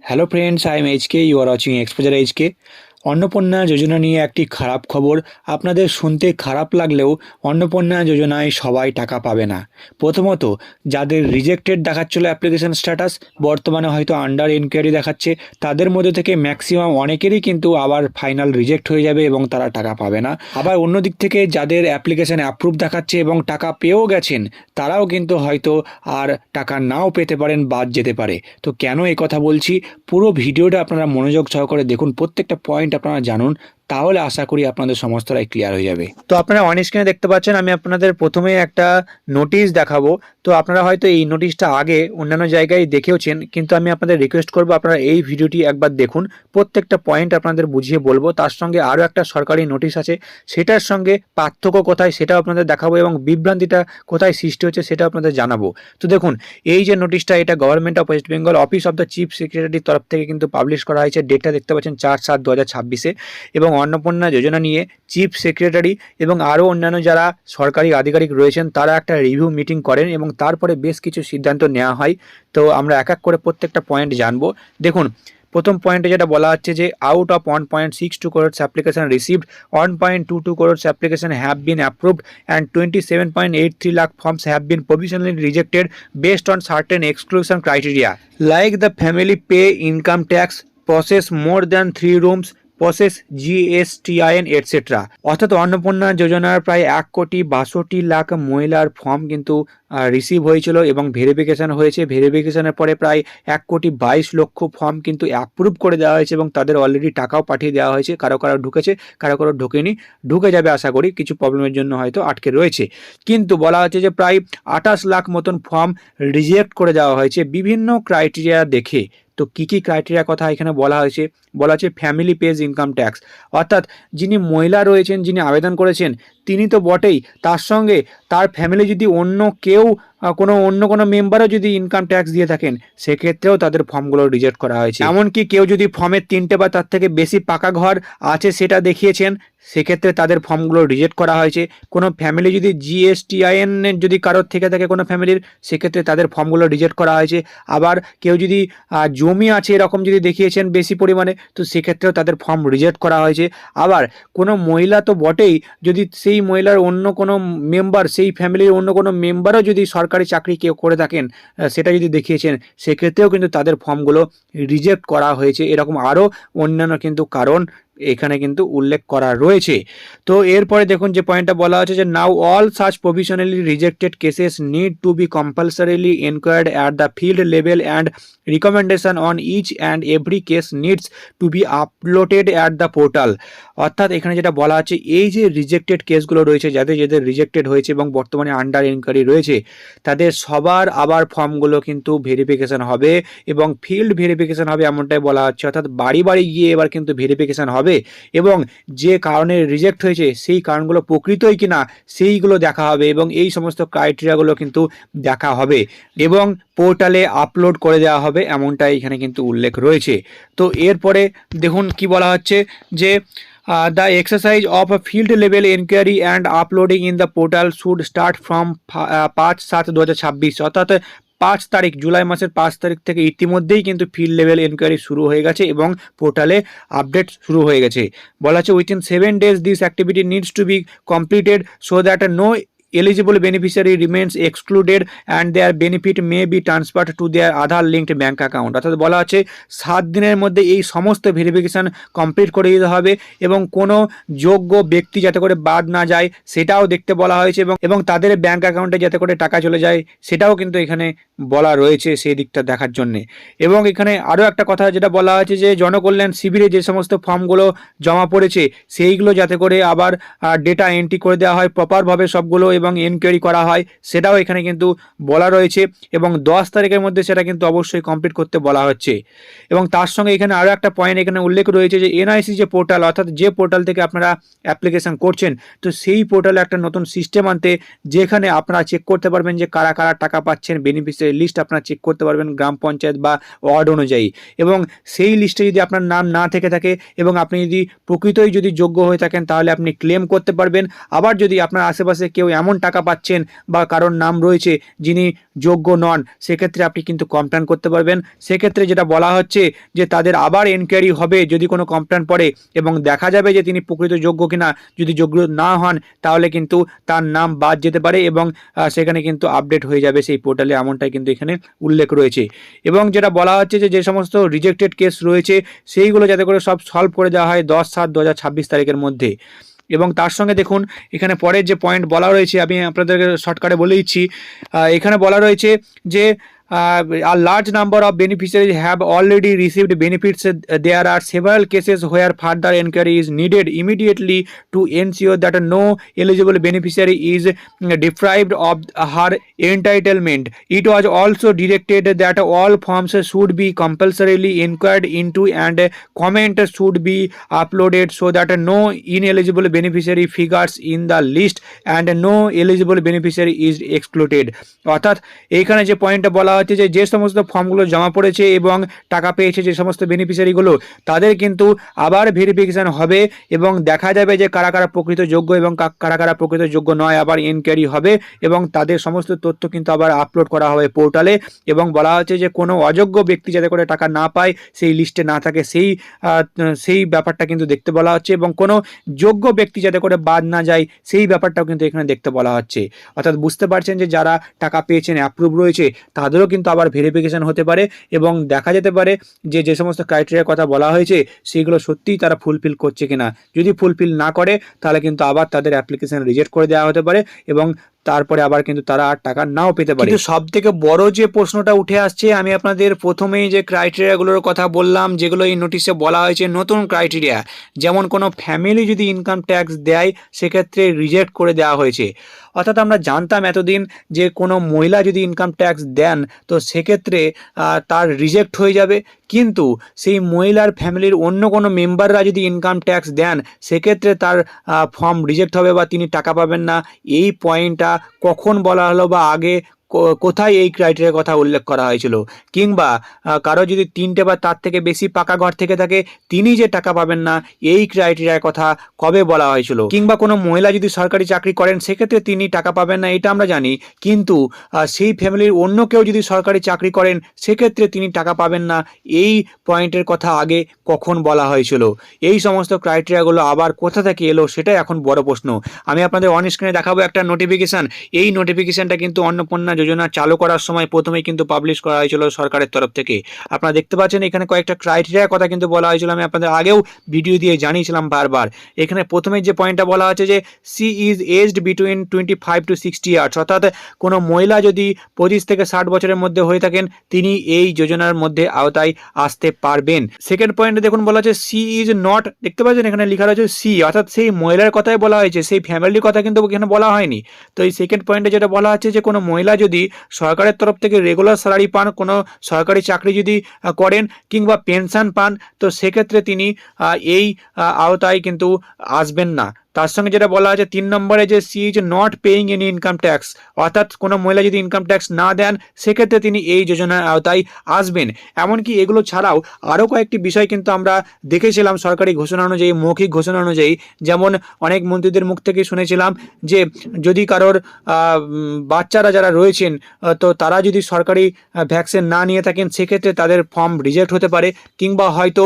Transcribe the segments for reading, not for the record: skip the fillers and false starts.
Hello friends, I am HK, you are watching Exposure HK. Annapurna Yojana নিয়ে একটি খারাপ খবর। আপনাদের শুনতে খারাপ লাগলেও অন্নপূর্ণা যোজনায় সবাই টাকা পাবে না। প্রথমত, যাদের রিজেক্টেড দেখাচ্ছিল অ্যাপ্লিকেশন স্ট্যাটাস, বর্তমানে হয়তো আন্ডার এনকোয়ারি দেখাচ্ছে, তাদের মধ্যে থেকে ম্যাক্সিমাম অনেকেরই কিন্তু আবার ফাইনাল রিজেক্ট হয়ে যাবে এবং তারা টাকা পাবে না। আবার অন্য দিক থেকে যাদের অ্যাপ্লিকেশন অ্যাপ্রুভ দেখাচ্ছে এবং টাকা পেয়েও গেছেন, তারাও কিন্তু হয়তো আর টাকা নাও পেতে পারেন, বাদ যেতে পারে। তো কেন এই কথা বলছি, পুরো ভিডিওটা আপনারা মনোযোগ সহকারে দেখুন, প্রত্যেকটা পয়েন্ট আপনারা জানুন, তাহলে আশা করি আপনাদের সমস্তটাই ক্লিয়ার হয়ে যাবে। তো আপনারা অন স্ক্রিনে দেখতে পাচ্ছেন, আমি আপনাদের প্রথমে একটা নোটিশ দেখাবো। তো আপনারা হয়তো এই নোটিশটা আগে অন্যান্য জায়গায় দেখেওছেন, কিন্তু আমি আপনাদের রিকোয়েস্ট করবো আপনারা এই ভিডিওটি একবার দেখুন। প্রত্যেকটা পয়েন্ট আপনাদের বুঝিয়ে বলবো, তার সঙ্গে আরও একটা সরকারি নোটিশ আছে, সেটার সঙ্গে পার্থক্য কোথায় সেটাও আপনাদের দেখাবো এবং বিভ্রান্তিটা কোথায় সৃষ্টি হচ্ছে সেটাও আপনাদের জানাবো। তো দেখুন, এই যে নোটিশটা, এটা government of West Bengal office of the chief সেক্রেটারির তরফ থেকে কিন্তু পাবলিশ করা হয়েছে। ডেটটা দেখতে পাচ্ছেন 4/7/2026-এ। এবং অন্নপূর্ণা যোজনা নিয়ে চিফ সেক্রেটারি এবং আরও অন্যান্য যারা সরকারি আধিকারিক রয়েছেন তারা একটা রিভিউ মিটিং করেন এবং তারপরে বেশ কিছু সিদ্ধান্ত নেওয়া হয়। তো আমরা এক এক করে প্রত্যেকটা পয়েন্ট জানবো। দেখুন, প্রথম পয়েন্টে যেটা বলা হচ্ছে যে out of 1.62 crores application received, 1.22 crores application have been approved and 27.83 lakh forms have been provisionally rejected based on certain exclusion criteria like the family pay income tax, possess more than 3 rooms, process GSTIN etcetera. অর্থাৎ অন্নপূর্ণা যোজনার প্রায় 1,62,00,000 মহিলার form কিন্তু receive হয়েছিল এবং verification হয়েছে। ভেরিফিকেশানের পরে প্রায় 1,22,00,000 ফর্ম কিন্তু অ্যাপ্রুভ করে দেওয়া হয়েছে এবং তাদের অলরেডি টাকাও পাঠিয়ে দেওয়া হয়েছে। কারো কারো ঢুকেছে, কারো কারো ঢোকেনি, ঢুকে যাবে আশা করি, কিছু প্রবলেমের জন্য হয়তো আটকে রয়েছে। কিন্তু বলা হচ্ছে যে প্রায় 28 লাখ মতন ফর্ম রিজেক্ট করে দেওয়া হয়েছে বিভিন্ন ক্রাইটেরিয়া দেখে। তো কী কী ক্রাইটেরিয়া কথা এখানে বলা হয়েছে, বলা হচ্ছে ফ্যামিলি পেজ ইনকাম ট্যাক্স, অর্থাৎ যিনি মহিলা রয়েছেন, যিনি আবেদন করেছেন তিনি তো বটেই, তার সঙ্গে তার ফ্যামিলি যদি অন্য কেউ অন্য কোনো মেম্বারও যদি ইনকাম ট্যাক্স দিয়ে থাকেন, সেক্ষেত্রেও তাদের ফর্মগুলো রিজেক্ট করা হয়েছে। এমনকি কেউ যদি ফর্মের 3টে বা তার থেকে বেশি পাকা ঘর আছে সেটা দেখিয়েছেন, সেক্ষেত্রে তাদের ফর্মগুলো রিজেক্ট করা হয়েছে। কোনো ফ্যামিলি যদি জিএসটিআইএন যদি কারোর থেকে থাকে কোনো ফ্যামিলির, সেক্ষেত্রে তাদের ফর্মগুলো রিজেক্ট করা হয়েছে। আবার কেউ যদি জমি আছে এরকম যদি দেখিয়েছেন বেশি পরিমাণে, তো সেক্ষেত্রেও তাদের ফর্ম রিজেক্ট করা হয়েছে। আবার কোনো মহিলা তো বটেই, যদি সেই মহিলার অন্য কোনো মেম্বার, সেই ফ্যামিলির অন্য কোনো মেম্বারও যদি সরকারি চাকরি কেউ করে থাকেন, সেটা যদি দেখিয়েছেন, সেক্ষেত্রেও কিন্তু তাদের ফর্মগুলো রিজেক্ট করা হয়েছে। এরকম আরও অন্যান্য কিন্তু কারণ এখানে কিন্তু উল্লেখ করা রয়েছে। তো এরপরে দেখুন যে পয়েন্টটা বলা হচ্ছে যে now all such provisionally rejected cases need to be compulsorily enquired at the field level and recommendation on each and every case needs to be uploaded at the portal. অর্থাৎ এখানে যেটা বলা আছে, এই যে রিজেক্টেড কেসগুলো রয়েছে, যাদের যাদের রিজেক্টেড হয়েছে এবং বর্তমানে আন্ডার এনকোয়ারি রয়েছে, তাদের সবার আবার ফর্মগুলো কিন্তু ভেরিফিকেশান হবে এবং ফিল্ড ভেরিফিকেশান হবে, এমনটাই বলা হচ্ছে। অর্থাৎ বাড়ি বাড়ি গিয়ে এবার কিন্তু ভেরিফিকেশান হবে এবং যে কারণে রিজেক্ট হয়েছে সেই কারণগুলো প্রকৃতই কিনা সেইগুলো দেখা হবে এবং এই সমস্ত ক্রাইটেরিয়াগুলো কিন্তু দেখা হবে এবং পোর্টালে আপলোড করে দেওয়া হবে, এমনটাই এখানে কিন্তু উল্লেখ রয়েছে। তো এরপরে দেখুন কি বলা হচ্ছে যে the exercise of a field level inquiry and uploading in the portal should start from 5/7/2026। অর্থাৎ 5 তারিখ, জুলাই মাসের 5 তারিখ থেকে ইতিমধ্যেই কিন্তু ফিল্ড লেভেল এনকোয়ারি শুরু হয়ে গেছে এবং পোর্টালে আপডেট শুরু হয়ে গেছে। বলা হচ্ছে within 7 days this activity needs to be completed so that no eligible beneficiary remains excluded and their benefit may be transferred to their Aadhaar linked bank account। অর্থাৎ বলা আছে 7 দিনের মধ্যে এই সমস্ত ভেরিফিকেশান কমপ্লিট করে দিতে হবে এবং কোনো যোগ্য ব্যক্তি যাতে করে বাদ না যায় সেটাও দেখতে বলা হয়েছে এবং তাদের ব্যাঙ্ক অ্যাকাউন্টে যাতে করে টাকা চলে যায় সেটাও কিন্তু এখানে বলা রয়েছে, সেই দিকটা দেখার জন্যে। এবং এখানে আরও একটা কথা যেটা বলা হয়েছে যে জনকল্যাণ শিবিরে যে সমস্ত ফর্মগুলো জমা পড়েছে সেইগুলো যাতে করে আবার ডেটা এন্ট্রি করে দেওয়া হয় প্রপারভাবে সবগুলো এবং এনকোয়ারি করা হয়, সেটাও এখানে কিন্তু বলা রয়েছে এবং 10 তারিখের মধ্যে সেটা কিন্তু অবশ্যই কমপ্লিট করতে বলা হচ্ছে। এবং তার সঙ্গে এখানে আরও একটা পয়েন্ট এখানে উল্লেখ রয়েছে যে এনআইসি যে পোর্টাল, অর্থাৎ যে পোর্টাল থেকে আপনারা অ্যাপ্লিকেশান করছেন, তো সেই পোর্টালে একটা নতুন সিস্টেম আনতে, যেখানে আপনারা চেক করতে পারবেন যে কারা কারা টাকা পাচ্ছেন, বেনিফিশিয়ারি লিস্ট আপনারা চেক করতে পারবেন গ্রাম পঞ্চায়েত বা ওয়ার্ড অনুযায়ী। এবং সেই লিস্টে যদি আপনার নাম না থেকে থাকে এবং আপনি যদি প্রকৃতই যদি যোগ্য হয়ে থাকেন, তাহলে আপনি ক্লেম করতে পারবেন। আবার যদি আপনার আশেপাশে কেউ এমন এমন টাকা পাচ্ছেন বা কারোর নাম রয়েছে যিনি যোগ্য নন, সেক্ষেত্রে আপনি কিন্তু কমপ্লেন করতে পারবেন। সেক্ষেত্রে যেটা বলা হচ্ছে যে তাদের আবার এনকোয়ারি হবে যদি কোনো কমপ্লেন পড়ে এবং দেখা যাবে যে তিনি প্রকৃত যোগ্য কিনা। যদি যোগ্য না হন তাহলে কিন্তু তার নাম বাদ যেতে পারে এবং সেখানে কিন্তু আপডেট হয়ে যাবে সেই পোর্টালে, এমনটাই কিন্তু এখানে উল্লেখ রয়েছে। এবং যেটা বলা হচ্ছে যে যে সমস্ত রিজেক্টেড কেস রয়েছে সেইগুলো যাতে করে সব সলভ করে দেওয়া হয় 10/7/2026 তারিখের মধ্যে। এবং তার সঙ্গে দেখুন এখানে পরের যে পয়েন্ট বলা রয়েছে আমি আপনাদেরকে শর্টকাটে বলে দিচ্ছি। এখানে বলা রয়েছে যে a large number of beneficiaries have already received benefits. There are several cases where further inquiry is needed immediately to ensure that no eligible beneficiary is deprived of her entitlement. It was also directed that all forms should be compulsorily inquired into and comment should be uploaded so that no ineligible beneficiary figures in the list and no eligible beneficiary is excluded. অর্থাৎ এইখানে যে পয়েন্টটা বলা হচ্ছে যে যে সমস্ত ফর্মগুলো জমা পড়েছে এবং টাকা পেয়েছে যে সমস্ত বেনিফিশিয়ারিগুলো, তাদের কিন্তু আবার ভেরিফিকেশান হবে এবং দেখা যাবে যে কারা কারা প্রকৃত যোগ্য এবং কারা কারা প্রকৃত যোগ্য নয়। আবার এনকোয়ারি হবে এবং তাদের সমস্ত তথ্য কিন্তু আবার আপলোড করা হবে পোর্টালে। এবং বলা হচ্ছে যে কোনো অযোগ্য ব্যক্তি যাতে করে টাকা না পায়, সেই লিস্টে না থাকে, সেই ব্যাপারটা কিন্তু দেখতে বলা হচ্ছে। এবং কোনো যোগ্য ব্যক্তি যাতে করে বাদ না যায় সেই ব্যাপারটাও কিন্তু এখানে দেখতে বলা হচ্ছে। অর্থাৎ বুঝতে পারছেন যে যারা টাকা পেয়েছেন অ্যাপ্রুভ রয়েছে তাদেরও কিন্তু আবার ভেরিফিকেশান হতে পারে এবং দেখা যেতে পারে যে যে সমস্ত ক্রাইটেরিয়ার কথা বলা হয়েছে সেইগুলো সত্যিই তারা ফুলফিল করছে কিনা। যদি ফুলফিল না করে তাহলে কিন্তু আবার তাদের অ্যাপ্লিকেশান রিজেক্ট করে দেওয়া হতে পারে এবং তারপরে আবার কিন্তু তারা আর টাকা নাও পেতে পারে। কিন্তু সব থেকে বড় যে প্রশ্নটা উঠে আসছে, আমি আপনাদের প্রথমেই যে ক্রাইটেরিয়াগুলোর কথা বললাম যেগুলো এই নোটিশে বলা হয়েছে নতুন ক্রাইটেরিয়া, যেমন কোনো ফ্যামিলি যদি ইনকাম ট্যাক্স দেয় সেক্ষেত্রে রিজেক্ট করে দেওয়া হয়েছে। অর্থাৎ আমরা জানতাম এতদিন যে কোনো মহিলা যদি ইনকাম ট্যাক্স দেন তো সেক্ষেত্রে তার রিজেক্ট হয়ে যাবে, কিন্তু সেই মহিলার ফ্যামিলির অন্য কোনো মেম্বাররা যদি ইনকাম ট্যাক্স দেন সেক্ষেত্রে তার ফর্ম রিজেক্ট হবে বা তিনি টাকা পাবেন না। এই পয়েন্টটা কখন বলা হলো বা আগে কোথায় এই ক্রাইটেরিয়ার কথা উল্লেখ করা হয়েছিল? কিংবা কারো যদি 3টে বা তার থেকে বেশি পাকা ঘর থেকে থাকে তিনি যে টাকা পাবেন না, এই ক্রাইটেরিয়ার কথা কবে বলা হয়েছিল? কিংবা কোনো মহিলা যদি সরকারি চাকরি করেন সেক্ষেত্রে তিনি টাকা পাবেন না, এটা আমরা জানি, কিন্তু সেই ফ্যামিলির অন্য কেউ যদি সরকারি চাকরি করেন সেক্ষেত্রে তিনি টাকা পাবেন না, এই পয়েন্টের কথা আগে কখন বলা হয়েছিল? এই সমস্ত ক্রাইটেরিয়াগুলো আবার কোথা থেকে এলো সেটাই এখন বড় প্রশ্ন। আমি আপনাদের অন স্ক্রিনে দেখাবো একটা নোটিফিকেশান। এই নোটিফিকেশানটা কিন্তু অন্নপূর্ণা যোজনা চালু করার সময় প্রথমেই কিন্তু পাবলিশ করা হয়েছিল সরকারের তরফ থেকে। আপনারা দেখতে পাচ্ছেন এখানে কয়েকটা ক্রাইটেরিয়ার কথা কিন্তু বলা হয়েছিল, আমি আপনাদের আগেও ভিডিও দিয়ে জানিয়েছিলাম বারবার। এখানে প্রথমে যে পয়েন্টটা বলা হচ্ছে যে she is aged between 25 to 60 years, অর্থাৎ কোনো মহিলা যদি 25 থেকে 60 বছরের মধ্যে হয়ে থাকেন তিনি এই যোজনার মধ্যে আওতায় আসতে পারবেন। সেকেন্ড পয়েন্টে দেখুন বলা হচ্ছে সি ইজ নট, দেখতে পাচ্ছেন এখানে লেখা রয়েছে সি, অর্থাৎ সেই মহিলার কথাই বলা হয়েছে, সেই ফ্যামিলির কথা কিন্তু এখানে বলা হয়নি। তো এই সেকেন্ড পয়েন্টে যেটা বলা হচ্ছে যে কোনো মহিলা যদি সরকারের তরফ থেকে রেগুলার স্যালারি পান, কোনো সরকারি চাকরি যদি করেন কিংবা পেনশন পান তো সেক্ষেত্রে তিনি এই আওতায় কিন্তু আসবেন না। তার সঙ্গে যেটা বলা আছে 3 নম্বরে যে she is not paying any income tax, অর্থাৎ কোনো মহিলা যদি ইনকাম ট্যাক্স না দেন সেক্ষেত্রে তিনি এই যোজনার আওতায় আসবেন। এমনকি এগুলো ছাড়াও আরও কয়েকটি বিষয় কিন্তু আমরা দেখেছিলাম সরকারি ঘোষণা অনুযায়ী, মৌখিক ঘোষণা অনুযায়ী। যেমন অনেক মন্ত্রীদের মুখ থেকে শুনেছিলাম যে যদি কারোর বাচ্চারা যারা রয়েছেন তো তারা যদি সরকারি ভ্যাকসিন না নিয়ে থাকেন সেক্ষেত্রে তাদের ফর্ম রিজেক্ট হতে পারে, কিংবা হয়তো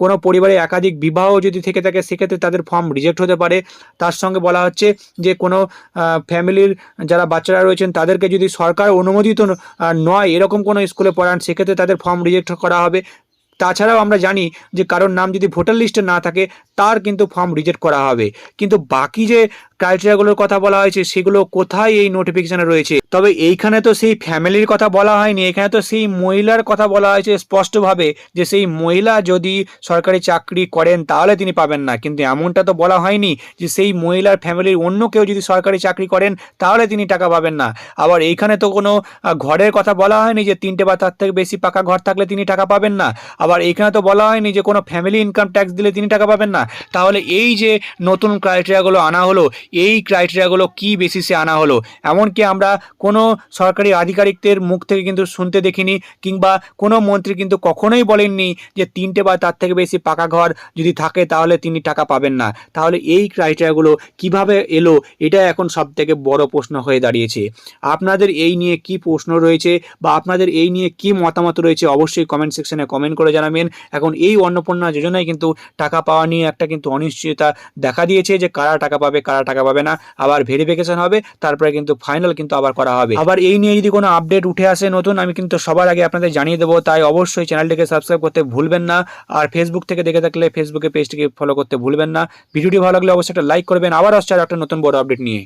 কোনো পরিবারে একাধিক বিবাহ যদি থেকে থাকে সেক্ষেত্রে তাদের ফর্ম রিজেক্ট হতে পারে। তার সঙ্গে বলা হচ্ছে যে কোনো ফ্যামিলির যারা বাচ্চারা রয়েছেন তাদেরকে যদি সরকার অনুমোদিত নয় এরকম কোনো স্কুলে পড়ান সেক্ষেত্রে তাদের ফর্ম রিজেক্ট করা হবে। তাছাড়াও আমরা জানি যে কারোর নাম যদি ভোটার লিস্টে না থাকে তার কিন্তু ফর্ম রিজেক্ট করা হবে। কিন্তু বাকি যে ক্রাইটেরিয়াগুলোর কথা বলা হয়েছে সেগুলো কোথায় এই নোটিফিকেশনে রয়েছে? তবে এইখানে তো সেই ফ্যামিলির কথা বলা হয়নি, এখানে তো সেই মহিলার কথা বলা হয়েছে স্পষ্টভাবে যে সেই মহিলা যদি সরকারি চাকরি করেন তাহলে তিনি পাবেন না, কিন্তু এমনটা তো বলা হয়নি যে সেই মহিলার ফ্যামিলির অন্য কেউ যদি সরকারি চাকরি করেন তাহলে তিনি টাকা পাবেন না। আবার এইখানে তো কোনো ঘরের কথা বলা হয়নি যে 3টে বা তার থেকে বেশি পাকা ঘর থাকলে তিনি টাকা পাবেন না। আবার আবার এখানে তো বলা হয়নি যে কোনো ফ্যামিলি ইনকাম ট্যাক্স দিলে তিনি টাকা পাবেন না। তাহলে এই যে নতুন ক্রাইটেরিয়াগুলো আনা হলো, এই ক্রাইটেরিয়াগুলো কি বেসিসে আনা হলো? এমনকি আমরা কোনো সরকারি আধিকারিকদের মুখ থেকে কিন্তু শুনতে দেখিনি, কিংবা কোনো মন্ত্রী কিন্তু কখনোই বলেননি যে 3টে বা তার থেকে বেশি পাকা ঘর যদি থাকে তাহলে তিনি টাকা পাবেন না। তাহলে এই ক্রাইটেরিয়াগুলো কিভাবে এলো, এটা এখন সবথেকে বড় প্রশ্ন হয়ে দাঁড়িয়েছে। আপনাদের এই নিয়ে কি প্রশ্ন রয়েছে বা আপনাদের এই নিয়ে কি মতামত রয়েছে অবশ্যই কমেন্ট সেকশনে কমেন্ট করে জানাবেন। এখন এই অন্নপূর্ণা যোজনায় কিন্তু টাকা পাওয়া নিয়ে একটা কিন্তু অনিশ্চয়তা দেখা দিয়েছে যে কারা টাকা পাবে কারা টাকা পাবে না। আবার ভেরিফিকেশন হবে, তারপরে কিন্তু ফাইনাল কিন্তু আবার করা হবে। আবার এই নিয়ে যদি কোনো আপডেট উঠে আসে নতুন, আমি কিন্তু সবার আগে আপনাদের জানিয়ে দেবো। তাই অবশ্যই চ্যানেলটিকে সাবস্ক্রাইব করতে ভুলবেন না। আর ফেসবুক থেকে দেখে থাকলে ফেসবুকে পেজটিকে ফলো করতে ভুলবেন না। ভিডিওটি ভালো লাগলে অবশ্যই একটা লাইক করবেন। আবার আসছে আর একটা নতুন বড় আপডেট নিয়ে।